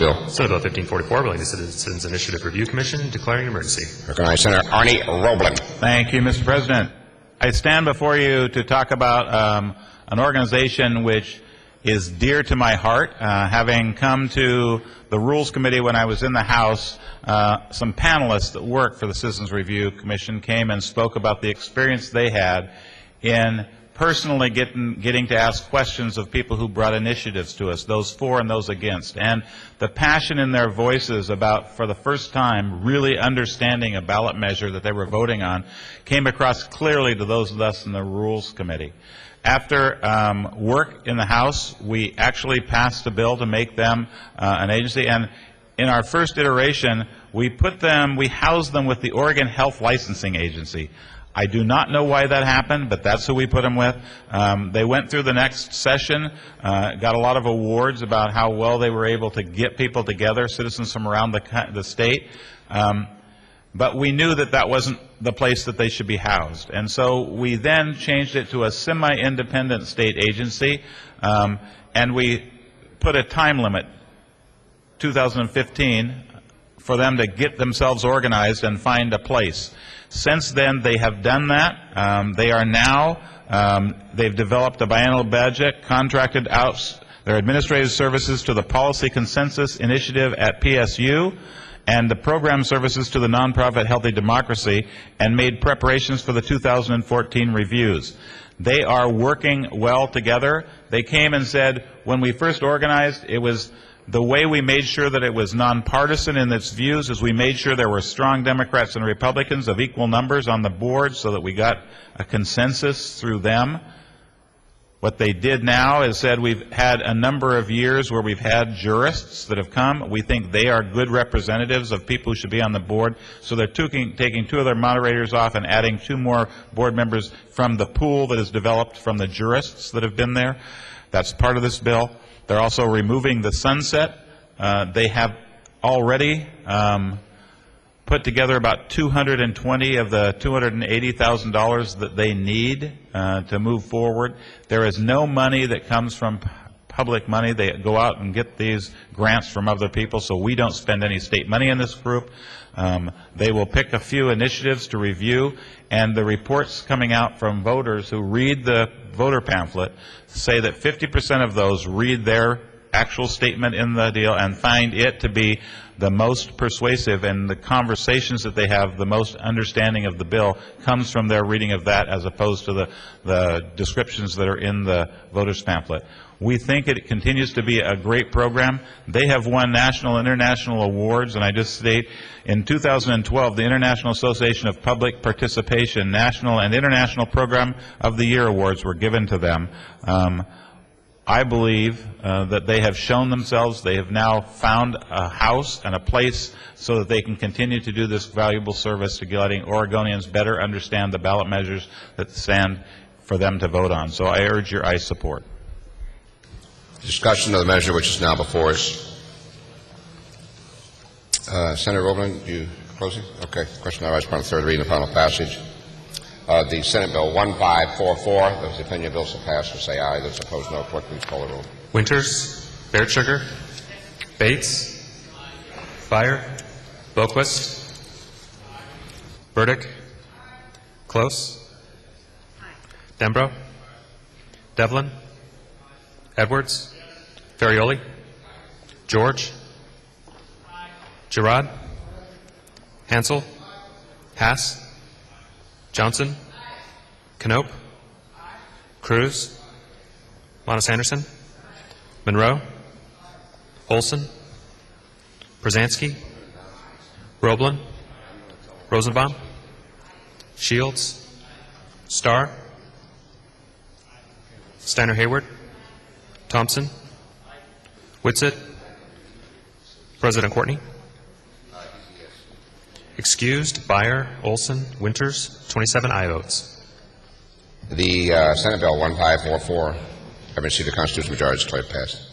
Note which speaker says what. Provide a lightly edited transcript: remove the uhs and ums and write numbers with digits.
Speaker 1: bill.
Speaker 2: Senate Bill 1544, relating to Citizens Initiative Review Commission, declaring an emergency.
Speaker 1: Recognize Senator Arnie Roblan.
Speaker 3: Thank you, Mr. President. I stand before you to talk about an organization which is dear to my heart. Having come to the Rules Committee when I was in the House, some panelists that work for the Citizens Review Commission came and spoke about the experience they had in personally getting to ask questions of people who brought initiatives to us, those for and those against, and the passion in their voices about, for the first time, really understanding a ballot measure that they were voting on came across clearly to those of us in the Rules Committee. After work in the House, we actually passed a bill to make them an agency, and in our first iteration, we housed them with the Oregon Health Licensing Agency. I do not know why that happened, but that's who we put them with. They went through the next session, got a lot of awards about how well they were able to get people together, citizens from around the state. But we knew that that wasn't the place that they should be housed. And so we then changed it to a semi-independent state agency, and we put a time limit, 2015, for them to get themselves organized and find a place. Since then, they have done that. They are now, they've developed a biennial budget, contracted out their administrative services to the Policy Consensus Initiative at PSU, and the program services to the nonprofit Healthy Democracy, and made preparations for the 2014 reviews. They are working well together. They came and said, when we first organized, it was the way we made sure that it was nonpartisan in its views is we made sure there were strong Democrats and Republicans of equal numbers on the board so that we got a consensus through them. What they did now is said we've had a number of years where we've had jurists that have come. We think they are good representatives of people who should be on the board. So they're taking two of their moderators off and adding 2 more board members from the pool that is developed from the jurists that have been there. That's part of this bill. They're also removing the sunset. They have already put together about $220 of the $280,000 that they need to move forward. There is no money that comes from public money. They go out and get these grants from other people, so we don't spend any state money in this group. They will pick a few initiatives to review, and the reports coming out from voters who read the voter pamphlet say that 50% of those read their actual statement in the deal and find it to be the most persuasive, and the conversations that they have, the most understanding of the bill, comes from their reading of that as opposed to the descriptions that are in the voters pamphlet. We think it continues to be a great program. They have won national and international awards, and I just state, in 2012, the International Association of Public Participation National and International Program of the Year awards were given to them. I believe that they have shown themselves. They have now found a house and a place so that they can continue to do this valuable service to letting Oregonians better understand the ballot measures that stand for them to vote on. So I urge your aye support.
Speaker 1: Discussion of the measure which is now before us. Senator Roblan, you closing? Okay. Question now is upon the third reading and final passage. The Senate Bill 1544. Those in opinion of bills to pass will say aye. Those opposed, no. Clerk, please call the roll.
Speaker 2: Winters, Baird Sugar, Bates, Byer, Boquist, Burdick, Close, Dembro, Devlin, Edwards, Ferrioli, George, Girard, Hansel, Hass, Johnson, Knope, Cruz, Monis Anderson, Monroe, Olson, Brzezinski, Roblan, Rosenbaum, Shields, Starr, Steiner Hayward, Thompson, Whitsitt, President Courtney. Excused, Byer, Olson, Winters, 27 aye votes.
Speaker 1: The Senate Bill 1544, having received the constitutional majority, is declared passed.